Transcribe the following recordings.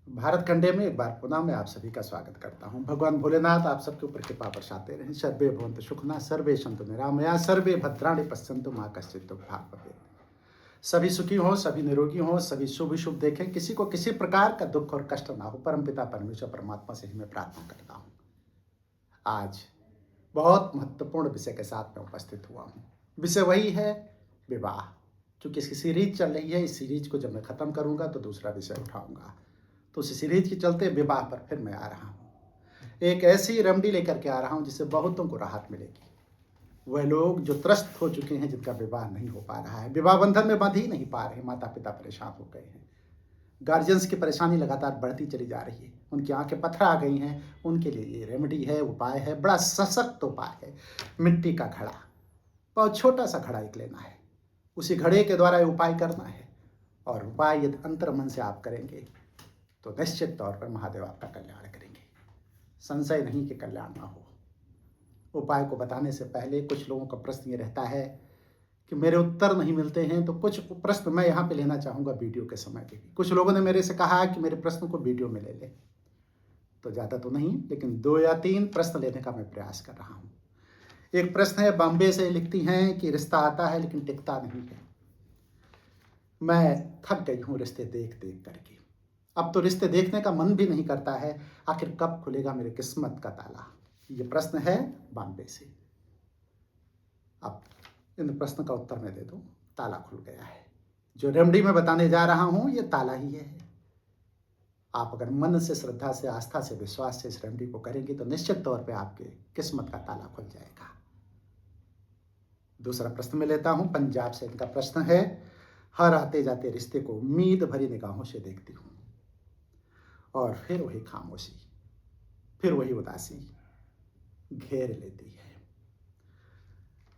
भारत खंडे में एक बार पुनः मैं आप सभी का स्वागत करता हूं। भगवान भोलेनाथ आप सबके ऊपर कृपा बरसाते रहें। सर्वे भवन्तु सुखिनः, सर्वे सन्तु निरामया, सर्वे भद्राणि पश्यन्तु मा कश्चित् दुःखभाग् भवेत्। सभी सुखी हों, सभी निरोगी हों, सभी शुभ शुभ देखें, किसी को किसी प्रकार का दुख और कष्ट ना हो। परमपिता परमेश्वर परमात्मा से ही मैं प्रार्थना करता हूँ। आज बहुत महत्वपूर्ण विषय के साथ मैं उपस्थित हुआ हूँ। विषय वही है विवाह। चूंकि इसकी सीरीज चल रही है, इस सीरीज को जब मैं खत्म करूंगा तो दूसरा विषय उठाऊंगा। तो उस सीरीज के चलते विवाह पर फिर मैं आ रहा हूँ। एक ऐसी रेमेडी लेकर के आ रहा हूँ जिससे बहुतों को राहत मिलेगी। वह लोग जो त्रस्त हो चुके हैं, जिनका विवाह नहीं हो पा रहा है, विवाह बंधन में बंध ही नहीं पा रहे, माता पिता परेशान हो गए हैं, गार्जियंस की परेशानी लगातार बढ़ती चली जा रही है, उनकी आंखें पत्थर आ गई हैं, उनके लिए ये रेमेडी है, उपाय है, बड़ा सशक्त उपाय है। मिट्टी का घड़ा, बहुत छोटा सा घड़ा एक लेना है, उसी घड़े के द्वारा ये उपाय करना है। और उपाय यदि अंतर मन से आप करेंगे तो निश्चित तौर पर महादेव आपका कल्याण करेंगे। संशय नहीं कि कल्याण ना हो। उपाय को बताने से पहले कुछ लोगों का प्रश्न ये रहता है कि मेरे उत्तर नहीं मिलते हैं, तो कुछ प्रश्न मैं यहाँ पे लेना चाहूँगा वीडियो के समय पे भी। कुछ लोगों ने मेरे से कहा कि मेरे प्रश्न को वीडियो में ले ले, तो ज़्यादा तो नहीं, लेकिन 2 या 3 प्रश्न लेने का मैं प्रयास कर रहा हूँ। एक प्रश्न है, बॉम्बे से लिखती हैं कि रिश्ता आता है लेकिन टिकता नहीं है। मैं थक गई हूँ रिश्ते देख देख करके, अब तो रिश्ते देखने का मन भी नहीं करता है, आखिर कब खुलेगा मेरे किस्मत का ताला। ये प्रश्न है बॉम्बे से। अब इन प्रश्न का उत्तर मैं दे दूं, ताला खुल गया है। जो रेमेडी मैं बताने जा रहा हूं ये ताला ही है। आप अगर मन से, श्रद्धा से, आस्था से, विश्वास से इस रेमेडी को करेंगे तो निश्चित तौर पे आपके किस्मत का ताला खुल जाएगा। दूसरा प्रश्न मैं लेता हूं, पंजाब से इनका प्रश्न है, हर आते जाते रिश्ते को उम्मीद भरी निगाहों से देखती हूँ और फिर वही खामोशी, फिर वही उदासी घेर लेती है।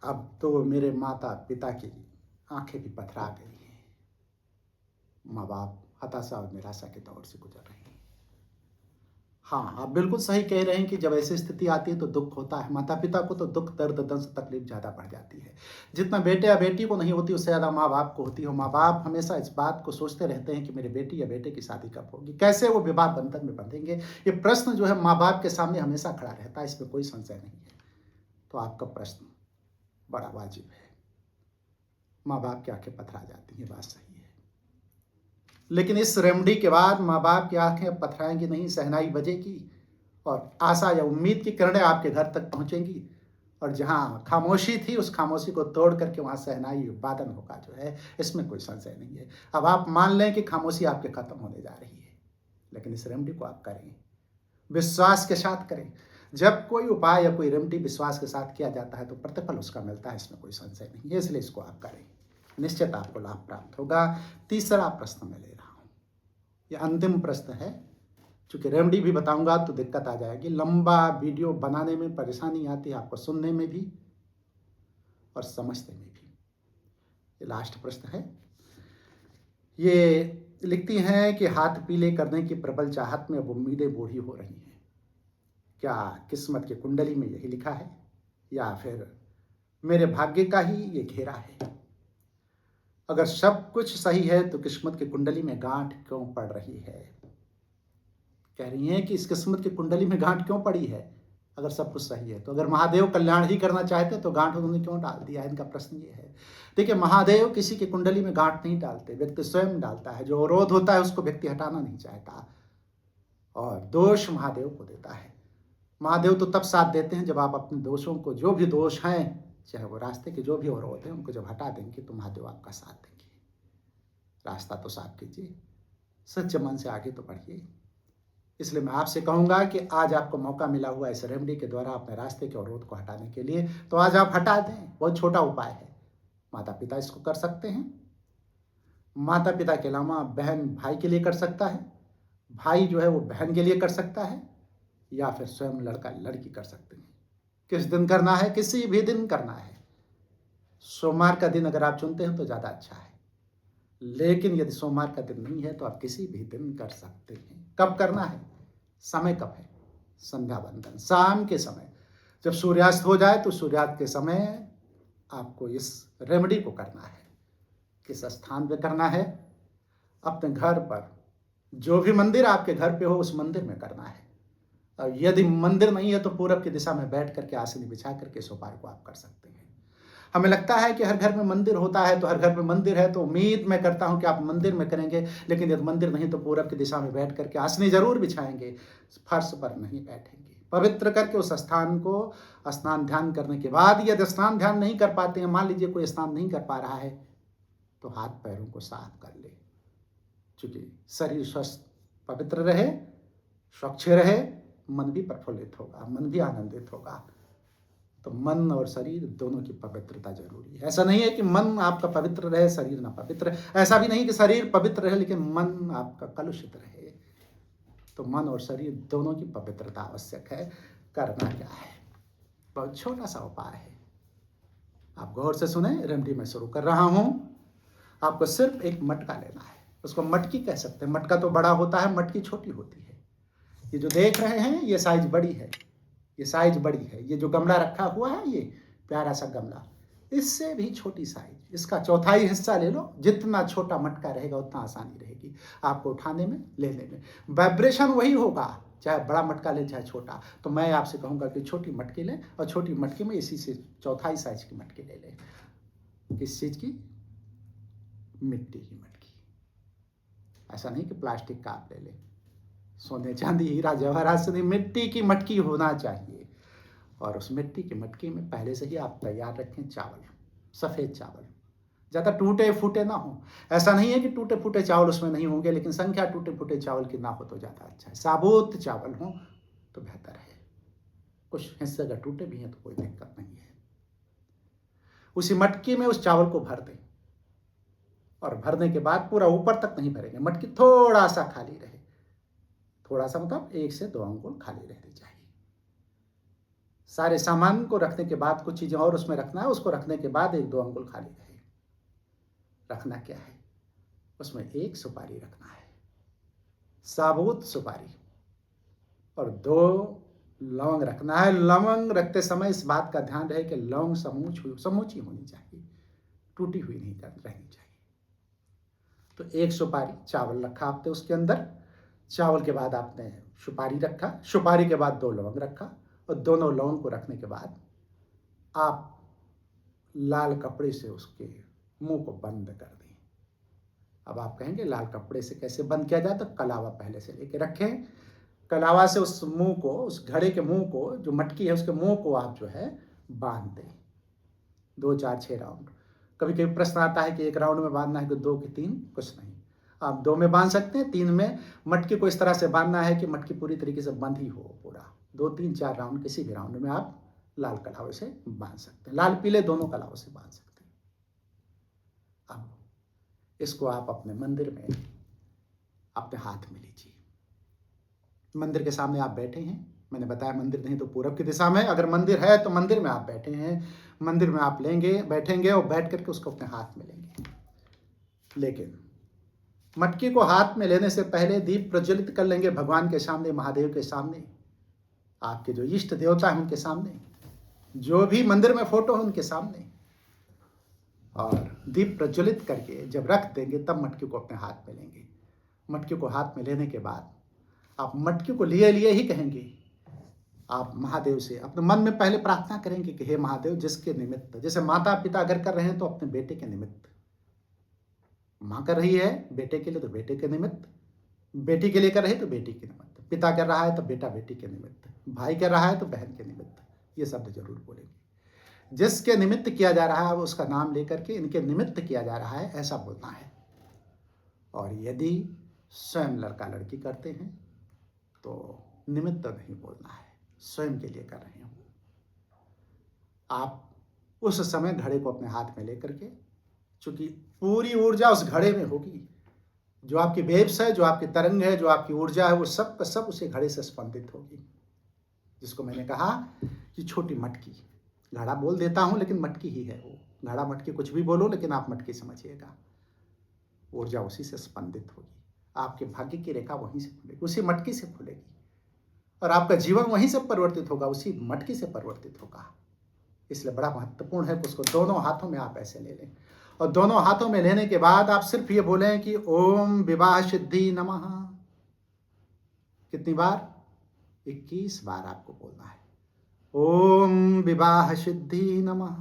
अब तो मेरे माता पिता की आंखें भी पथरा गई हैं। माँ बाप हताशा और निराशा के दौर से गुजर रहे हैं। हाँ, आप बिल्कुल सही कह रहे हैं कि जब ऐसी स्थिति आती है तो दुख होता है। माता पिता को तो दुख, दर्द, दंश, तकलीफ ज़्यादा बढ़ जाती है। जितना बेटे या बेटी को नहीं होती, उससे ज़्यादा माँ बाप को होती है। माँ बाप हमेशा इस बात को सोचते रहते हैं कि मेरे बेटी या बेटे की शादी कब होगी, कैसे वो विवाह बंधन में बंधेंगे। ये प्रश्न जो है माँ बाप के सामने हमेशा खड़ा रहता है, इसमें कोई संशय नहीं है। तो आपका प्रश्न बड़ा वाजिब है। माँ बाप की आंखें पथरा जाती हैं, बात सही है। लेकिन इस रेमेडी के बाद माँ बाप की आंखें पथराएंगी नहीं, शहनाई बजेगी और आशा या उम्मीद की किरणें आपके घर तक पहुंचेंगी। और जहां खामोशी थी, उस खामोशी को तोड़ करके वहां शहनाई वादन होगा जो है, इसमें कोई संशय नहीं है। अब आप मान लें कि खामोशी आपके खत्म होने जा रही है, लेकिन इस रेमेडी को आप करें, विश्वास के साथ करें। जब कोई उपाय या कोई रेमेडी विश्वास के साथ किया जाता है तो प्रतिफल उसका मिलता है, इसमें कोई संशय नहीं है। इसलिए इसको आप करें, निश्चित आपको लाभ प्राप्त होगा। तीसरा प्रश्न मैं ले रहा हूं, ये अंतिम प्रश्न है। चूंकि रेमेडी भी बताऊंगा तो दिक्कत आ जाएगी, लंबा वीडियो बनाने में परेशानी आती है आपको, सुनने में भी और समझने में भी। ये लास्ट प्रश्न है। ये लिखती हैं कि हाथ पीले करने की प्रबल चाहत में अब उम्मीदें बूढ़ी हो रही हैं। क्या किस्मत की कुंडली में यही लिखा है या फिर मेरे भाग्य का ही ये घेरा है? अगर सब कुछ सही है तो किस्मत की कुंडली में गांठ क्यों पड़ रही है? कह रही हैं कि इस किस्मत की कुंडली में गांठ क्यों पड़ी है अगर सब कुछ सही है तो? अगर महादेव कल्याण ही करना चाहते तो गांठ उन्होंने क्यों डाल दिया? इनका प्रश्न ये है। देखिए, महादेव किसी की कुंडली में गांठ नहीं डालते, व्यक्ति स्वयं डालता है। जो अवरोध होता है उसको व्यक्ति हटाना नहीं चाहता और दोष महादेव को देता है। महादेव तो तब साथ देते हैं जब आप अपने दोषों को, जो भी दोष हैं, चाहे वो रास्ते के जो भी अवरोध हैं, उनको जब हटा देंगे तो महादेव आपका साथ देंगे। रास्ता तो साफ कीजिए, सच्चे मन से आगे तो बढ़िए। इसलिए मैं आपसे कहूंगा कि आज आपको मौका मिला हुआ इस रेमेडी के द्वारा अपने रास्ते के अवरोध को हटाने के लिए, तो आज आप हटा दें। बहुत छोटा उपाय है, माता पिता इसको कर सकते हैं। माता पिता के अलावा बहन भाई के लिए कर सकता है, भाई जो है वो बहन के लिए कर सकता है, या फिर स्वयं लड़का लड़की कर सकते हैं। किस दिन करना है? किसी भी दिन करना है। सोमवार का दिन अगर आप चुनते हैं तो ज़्यादा अच्छा है, लेकिन यदि सोमवार का दिन नहीं है तो आप किसी भी दिन कर सकते हैं। कब करना है? समय कब है? संध्या वंदन, शाम के समय, जब सूर्यास्त हो जाए तो सूर्यास्त के समय आपको इस रेमेडी को करना है। किस स्थान पे करना है? अपने घर पर जो भी मंदिर आपके घर पे हो उस मंदिर में करना है। और यदि मंदिर नहीं है तो पूरब की दिशा में बैठ करके आसनी बिछा करके इस उपाय को आप कर सकते हैं। हमें लगता है कि हर घर में मंदिर होता है, तो हर घर में मंदिर है तो उम्मीद मैं करता हूं कि आप मंदिर में करेंगे, लेकिन यदि मंदिर नहीं तो पूरब की दिशा में बैठ करके आसनी जरूर बिछाएंगे, फर्श पर नहीं बैठेंगे। पवित्र करके उस स्थान को स्नान ध्यान करने के बाद, यदि स्नान ध्यान नहीं कर पाते हैं, मान लीजिए कोई स्नान नहीं कर पा रहा है, तो हाथ पैरों को साफ कर ले, क्योंकि शरीर स्वस्थ पवित्र रहे, स्वच्छ रहे, मन भी प्रफुल्लित होगा, मन भी आनंदित होगा। तो मन और शरीर दोनों की पवित्रता जरूरी है। ऐसा नहीं है कि मन आपका पवित्र रहे शरीर ना पवित्र, ऐसा भी नहीं कि शरीर पवित्र रहे लेकिन मन आपका कलुषित रहे। तो मन और शरीर दोनों की पवित्रता आवश्यक है। करना क्या है, बहुत छोटा सा उपाय है, आप गौर से सुने। रेमेडी मैं शुरू कर रहा हूं। आपको सिर्फ एक मटका लेना है, उसको मटकी कह सकते हैं। मटका तो बड़ा होता है, मटकी छोटी होती है। ये जो देख रहे हैं ये साइज बड़ी है, ये साइज बड़ी है। ये जो गमला रखा हुआ है ये प्यारा सा गमला, इससे भी छोटी साइज, इसका चौथाई हिस्सा ले लो। जितना छोटा मटका रहेगा उतना आसानी रहेगी आपको उठाने में, लेने में। वाइब्रेशन वही होगा, चाहे बड़ा मटका ले चाहे छोटा। तो मैं आपसे कहूंगा कि छोटी मटकी ले, और छोटी मटकी में इसी से चौथाई साइज की मटकी ले ले। किस चीज की? मिट्टी की मटकी। ऐसा नहीं कि प्लास्टिक का आप ले ले। सोने चांदी हीरा जवाहरात से नहीं, मिट्टी की मटकी होना चाहिए। और उस मिट्टी की मटकी में पहले से ही आप तैयार रखें चावल, सफ़ेद चावल, ज़्यादा टूटे फूटे ना हो। ऐसा नहीं है कि टूटे फूटे चावल उसमें नहीं होंगे, लेकिन संख्या टूटे फूटे चावल की ना हो तो ज़्यादा अच्छा है। साबुत चावल हो तो बेहतर है। कुछ हिस्से अगर टूटे भी हैं तो कोई दिक्कत नहीं है। उसी मटकी में उस चावल को भर दें, और भरने के बाद पूरा ऊपर तक नहीं भरेंगे, मटकी थोड़ा सा खाली रहे। थोड़ा सा मतलब 1 से 2 अंगुल खाली रहनी चाहिए। सारे सामान को रखने के बाद कुछ चीजें और उसमें रखना है, उसको रखने के बाद 1-2 अंगुल खाली रहे। रखना क्या है? उसमें 1 सुपारी रखना है, साबुत सुपारी, और 2 लौंग रखना है। लौंग रखते समय इस बात का ध्यान रहे कि लौंग समूची होनी चाहिए, टूटी हुई नहीं रहनी चाहिए। तो 1 सुपारी चावल रखा आपने उसके अंदर, चावल के बाद आपने सुपारी रखा, सुपारी के बाद 2 लौंग रखा, और दोनों लौंग को रखने के बाद आप लाल कपड़े से उसके मुंह को बंद कर दें। अब आप कहेंगे लाल कपड़े से कैसे बंद किया जाए? तो कलावा पहले से लेके रखें, कलावा से उस मुंह को, उस घड़े के मुंह को, जो मटकी है उसके मुंह को आप जो है बांध दें। 2, 4, 6 राउंड। कभी कभी प्रश्न आता है कि 1 राउंड में बांधना है कि 2 कि 3, कुछ नहीं, आप 2 में बांध सकते हैं। 3 में मटकी को इस तरह से बांधना है कि मटकी पूरी तरीके से बंद ही हो पूरा। 2, 3, 4 राउंड किसी भी राउंड में आप लाल कलावे से बांध सकते हैं, लाल पीले दोनों कलावों से बांध सकते हैं। अब इसको आप अपने मंदिर में अपने हाथ में लीजिए। मंदिर के सामने आप बैठे हैं, मैंने बताया मंदिर नहीं तो पूरब की दिशा में, अगर मंदिर है तो मंदिर में आप बैठे हैं, मंदिर में आप लेंगे, बैठेंगे और बैठ करके उसको अपने हाथ में लेंगे। लेकिन मटकी को हाथ में लेने से पहले दीप प्रज्वलित कर लेंगे भगवान के सामने, महादेव के सामने, आपके जो इष्ट देवता है उनके सामने, जो भी मंदिर में फोटो है उनके सामने, और दीप प्रज्वलित करके जब रख देंगे तब मटकी को अपने हाथ में लेंगे। मटकी को हाथ में लेने के बाद आप मटकी को लिए लिए ही कहेंगे, आप महादेव से अपने मन में पहले प्रार्थना करेंगे कि हे महादेव, जिसके निमित्त, जैसे माता पिता अगर कर रहे हैं तो अपने बेटे के निमित्त, माँ कर रही है बेटे के लिए तो बेटे के निमित्त, बेटी के लिए कर रही है तो बेटी के निमित्त, पिता कर रहा है तो बेटा बेटी के निमित्त, भाई कर रहा है तो बहन के निमित्त। ये शब्द जरूर बोलेंगे। जिसके निमित्त किया जा रहा है वो उसका नाम लेकर के इनके निमित्त किया जा रहा है, ऐसा बोलना है। और यदि स्वयं लड़का लड़की करते हैं तो निमित्त नहीं बोलना है, स्वयं के लिए कर रहे हो। आप उस समय घड़े को अपने हाथ में लेकर के, चूंकि पूरी ऊर्जा उस घड़े में होगी, जो आपकी वेव्स है, जो आपकी तरंग है, जो आपकी ऊर्जा है, वो सब का सब उसे घड़े से स्पंदित होगी। जिसको मैंने कहा कि छोटी मटकी, घड़ा बोल देता हूं लेकिन मटकी ही है वो, घड़ा मटकी कुछ भी बोलो लेकिन आप मटकी समझिएगा। ऊर्जा उसी से स्पंदित होगी, आपके भाग्य की रेखा वहीं से खुलेगी, उसी मटकी से खुलेगी, और आपका जीवन वहीं से परिवर्तित होगा, उसी मटकी से परिवर्तित होगा। इसलिए बड़ा महत्वपूर्ण है कि उसको दोनों हाथों में आप ऐसे ले लें, और दोनों हाथों में लेने के बाद आप सिर्फ ये बोलें कि ओम विवाह सिद्धि नमः, कितनी बार? 21 बार आपको बोलना है। ओम विवाह सिद्धि नमः।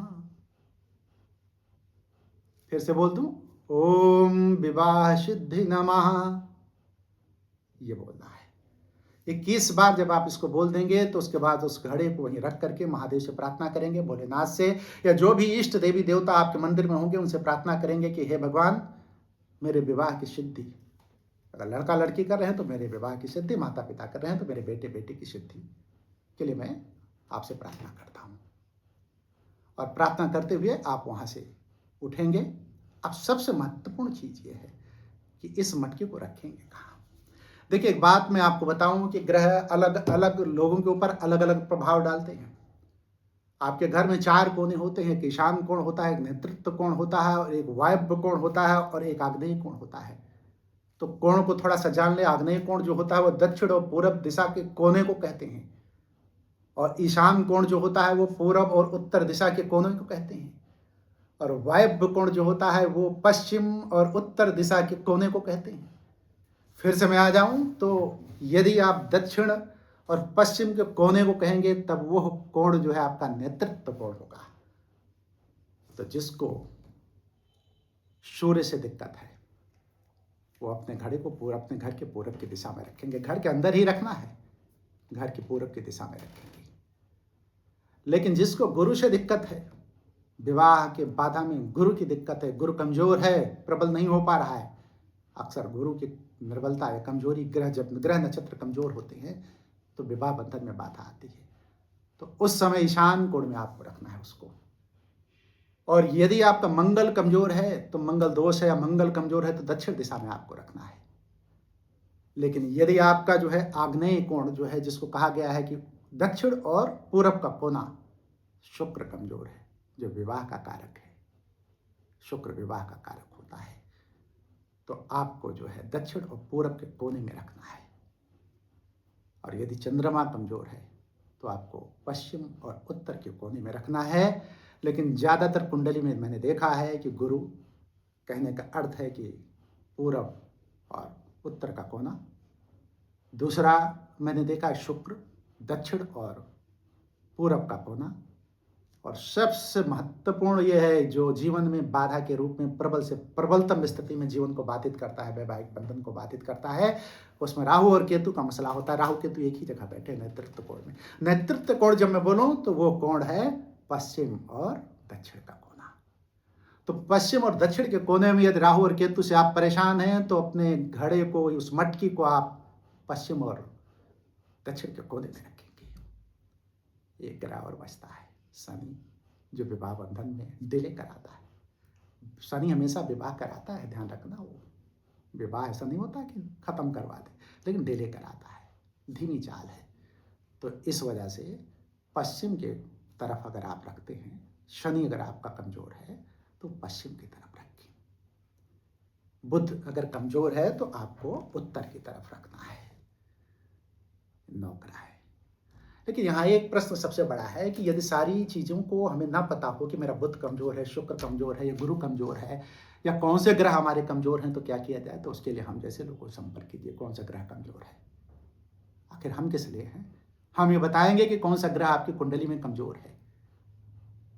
फिर से बोल दूं, ओम विवाह सिद्धि नमः, ये बोलना है। 21 बार जब आप इसको बोल देंगे तो उसके बाद उस घड़े को वहीं रख करके महादेव से प्रार्थना करेंगे, भोलेनाथ से, या जो भी इष्ट देवी देवता आपके मंदिर में होंगे उनसे प्रार्थना करेंगे कि हे भगवान, मेरे विवाह की सिद्धि, अगर लड़का लड़की कर रहे हैं तो मेरे विवाह की सिद्धि, माता पिता कर रहे हैं तो मेरे बेटे बेटी की सिद्धि के लिए मैं आपसे प्रार्थना करता हूँ। और प्रार्थना करते हुए आप वहाँ से उठेंगे। अब सबसे महत्वपूर्ण चीज़ ये है कि इस मटके को रखेंगे कहाँ। देखिए, एक बात मैं आपको बताऊं कि ग्रह अलग अलग लोगों के ऊपर अलग अलग प्रभाव डालते हैं। आपके घर में 4 कोने होते हैं, एक ईशान कोण होता है, एक नेतृत्व कोण होता है, और एक वायव्य कोण होता है, और एक आग्नेय कोण होता है। तो कोण को थोड़ा सा जान ले। आग्नेय कोण जो होता है वो दक्षिण और पूरब दिशा के कोने को कहते हैं, और ईशान कोण जो होता है वो पूरब और उत्तर दिशा के कोने को कहते हैं, और वायव्य कोण जो होता है वो पश्चिम और उत्तर दिशा के कोने को कहते हैं। फिर से मैं आ जाऊं तो यदि आप दक्षिण और पश्चिम के कोने को कहेंगे तब वो कोण जो है आपका नेतृत्व कोण होगा। तो जिसको सूर्य से दिक्कत है वो अपने घड़े को अपने घर के पूरब की दिशा में रखेंगे। घर के अंदर ही रखना है, घर की पूरब की दिशा में रखेंगे। लेकिन जिसको गुरु से दिक्कत है, विवाह के बाधा में गुरु की दिक्कत है, गुरु कमजोर है, प्रबल नहीं हो पा रहा है, अक्सर गुरु की निर्बलता या कमजोरी, जब ग्रह नक्षत्र कमजोर होते हैं तो विवाह बंधन में बाधा आती है। तो उस समय ईशान कोण में आपको रखना है उसको। और यदि आपका मंगल कमजोर है, तो मंगल दोष है या मंगल कमजोर है, तो दक्षिण दिशा में आपको रखना है। लेकिन यदि आपका जो है आग्नेय कोण जो है, जिसको कहा गया है कि दक्षिण और पूरब का कोना, शुक्र कमजोर है, जो विवाह का कारक है, शुक्र विवाह का कारक होता है, तो आपको जो है दक्षिण और पूरब के कोने में रखना है। और यदि चंद्रमा कमजोर है तो आपको पश्चिम और उत्तर के कोने में रखना है। लेकिन ज़्यादातर कुंडली में मैंने देखा है कि गुरु कहने का अर्थ है कि पूरब और उत्तर का कोना। दूसरा मैंने देखा है शुक्र, दक्षिण और पूरब का कोना। और सबसे महत्वपूर्ण यह है, जो जीवन में बाधा के रूप में प्रबल से प्रबलतम स्थिति में जीवन को बाधित करता है, वैवाहिक बंधन को बाधित करता है, उसमें राहु और केतु का मसला होता है। राहु केतु एक ही जगह बैठे नेतृत्व कोण में। नेतृत्व कोण जब मैं बोलूं तो वो कोण है पश्चिम और दक्षिण का कोना। तो पश्चिम और दक्षिण के कोने में यदि राहु और केतु से आप परेशान हैं तो अपने घड़े को, उस मटकी को आप पश्चिम और दक्षिण के कोने में रखेंगे। एक ग्रह और बचता है, शनि, जो विवाह बंधन में डिले कराता है। शनि हमेशा विवाह कराता है, ध्यान रखना। वो विवाह ऐसा नहीं होता कि खत्म करवा दे, लेकिन डिले कराता है, धीमी चाल है। तो इस वजह से पश्चिम के तरफ अगर आप रखते हैं, शनि अगर आपका कमजोर है तो पश्चिम की तरफ रखें। बुध अगर कमजोर है तो आपको उत्तर की तरफ रखना है। 9 ग्रह है। लेकिन यहाँ एक प्रश्न सबसे बड़ा है कि यदि सारी चीज़ों को हमें ना पता हो कि मेरा बुध कमजोर है, शुक्र कमजोर है, या गुरु कमजोर है, या कौन से ग्रह हमारे कमजोर हैं, तो क्या किया जाए? तो उसके लिए हम जैसे लोगों को संपर्क कीजिए। कौन सा ग्रह कमजोर है? आखिर हम किस लिए हैं? हम ये बताएंगे कि कौन सा ग्रह आपकी कुंडली में कमजोर है।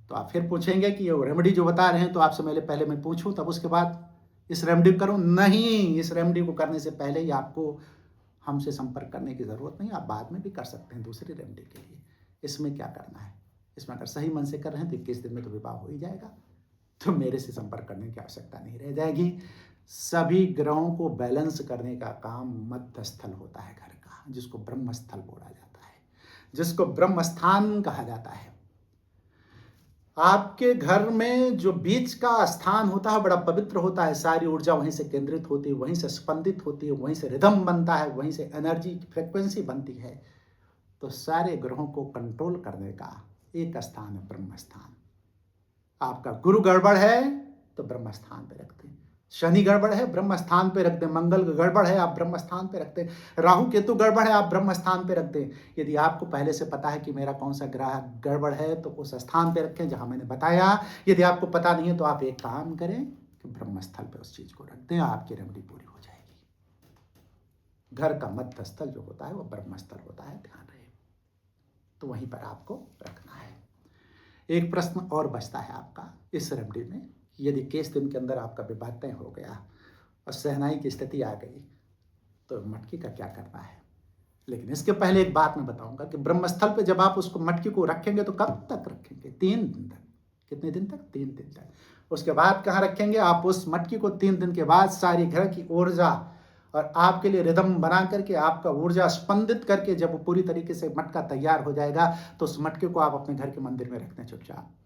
तो आप फिर पूछेंगे कि ये रेमेडी जो बता रहे हैं तो आपसे पहले मैं पूछूं तब उसके बाद इस रेमेडी करूं? नहीं, इस रेमेडी को करने से पहले ही आपको हमसे संपर्क करने की ज़रूरत नहीं। आप बाद में भी कर सकते हैं दूसरी रेमेडी के लिए। इसमें क्या करना है? इसमें अगर सही मन से कर रहे हैं तो 21 दिन में तो विवाह हो ही जाएगा। तो मेरे से संपर्क करने की आवश्यकता नहीं रह जाएगी। सभी ग्रहों को बैलेंस करने का काम मध्य स्थल होता है घर का, जिसको ब्रह्म स्थल बोला जाता है, जिसको ब्रह्म स्थान कहा जाता है। आपके घर में जो बीच का स्थान होता है बड़ा पवित्र होता है। सारी ऊर्जा वहीं से केंद्रित होती है, वहीं से स्पंदित होती है, वहीं से रिदम बनता है, वहीं से एनर्जी फ्रिक्वेंसी बनती है। तो सारे ग्रहों को कंट्रोल करने का एक स्थान है ब्रह्म स्थान। आपका गुरु गड़बड़ है तो ब्रह्म स्थान पे रखते हैं। शनि गड़बड़ है, ब्रह्म स्थान पे रखते हैं। मंगल गड़बड़ है, आप ब्रह्म स्थान पे रखते हैं। राहु केतु गड़बड़ है, आप ब्रह्म स्थान पे रखते हैं। यदि आपको पहले से पता है कि मेरा कौन सा ग्रह गड़बड़ है तो उस स्थान पे रखें जहां मैंने बताया। यदि आपको पता नहीं है तो आप एक काम करें कि ब्रह्म स्थल पे उस चीज को रख दें, आपकी रेमेडी पूरी हो जाएगी। घर का मध्य स्थल जो होता है वो ब्रह्म स्थल होता है, ध्यान रहे। तो वहीं पर आपको रखना है। एक प्रश्न और बचता है आपका इस रेमेडी में, यदि 21 दिन के अंदर आपका विवाह तय हो गया और शहनाई की स्थिति आ गई तो मटकी का क्या करना है। लेकिन इसके पहले एक बात मैं बताऊंगा कि ब्रह्मस्थल पे जब आप उसको मटकी को रखेंगे तो कब तक रखेंगे? 3 दिन तक। कितने दिन तक? 3 दिन तक। उसके बाद कहाँ रखेंगे आप उस मटकी को? 3 दिन के बाद सारी घर की ऊर्जा और आपके लिए रिदम बना करके, आपका ऊर्जा स्पंदित करके जब वो पूरी तरीके से मटका तैयार हो जाएगा तो उस मटके को आप अपने घर के मंदिर में रखने चुपचाप।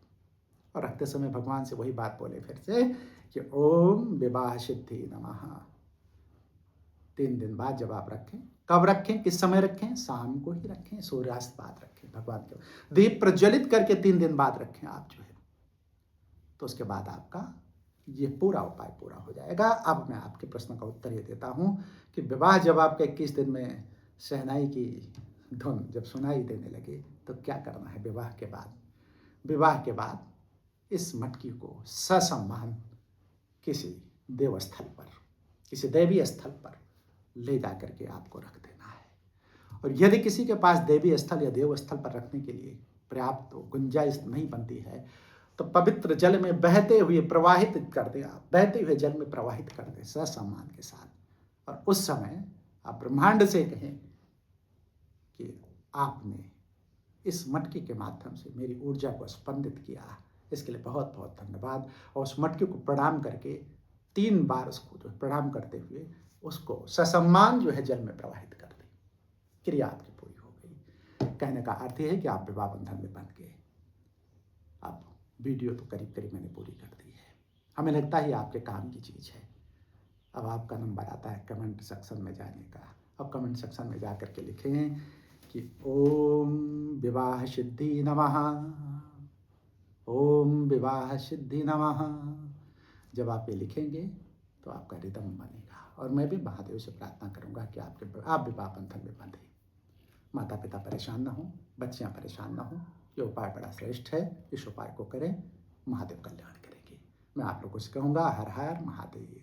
और रखते समय भगवान से वही बात बोले फिर से कि ओम विवाह सिद्धि नमः। 3 दिन बाद जब आप रखें, कब रखें, किस समय रखें? शाम को ही रखें, सूर्यास्त बाद रखें। भगवान के दीप प्रज्वलित करके 3 दिन बाद रखें आप जो है, तो उसके बाद आपका ये पूरा उपाय पूरा हो जाएगा। अब मैं आपके प्रश्न का उत्तर ये देता हूं कि विवाह जब आपके 21 दिन में शहनाई की धुन जब सुनाई देने लगे तो क्या करना है विवाह के बाद? विवाह के बाद इस मटकी को ससम्मान किसी देवस्थल पर, किसी दैवीय स्थल पर ले जा करके आपको रख देना है। और यदि किसी के पास देवी स्थल या देव स्थल पर रखने के लिए पर्याप्त गुंजाइश नहीं बनती है तो पवित्र जल में बहते हुए प्रवाहित कर दे, आप बहते हुए जल में प्रवाहित कर दे ससम्मान के साथ। और उस समय आप ब्रह्मांड से कहें कि आपने इस मटकी के माध्यम से मेरी ऊर्जा को स्पंदित किया, इसके लिए बहुत बहुत धन्यवाद। और उस मटकी को प्रणाम करके 3 बार उसको जो प्रणाम करते हुए उसको ससम्मान जो है जल में प्रवाहित कर दी। क्रिया आपकी पूरी हो गई। कहने का अर्थ यह है कि आप विवाह बंधन में बंध गए। अब वीडियो तो करीब करीब मैंने पूरी कर दी है, हमें लगता है आपके काम की चीज़ है। अब आपका नंबर आता है कमेंट सेक्शन में जाने का। अब कमेंट सेक्शन में जा करके लिखें कि ओम विवाह सिद्धि नमः, ओम विवाह सिद्धि नमः। जब आप ये लिखेंगे तो आपका रिदम बनेगा और मैं भी महादेव से प्रार्थना करूंगा कि आप विवाह बंधन में बंधे। माता पिता परेशान ना हो, बच्चियां परेशान ना हो। ये उपाय बड़ा श्रेष्ठ है, इस उपाय को करें, महादेव कल्याण करेंगे। मैं आप लोगों से कहूँगा हर हर महादेव।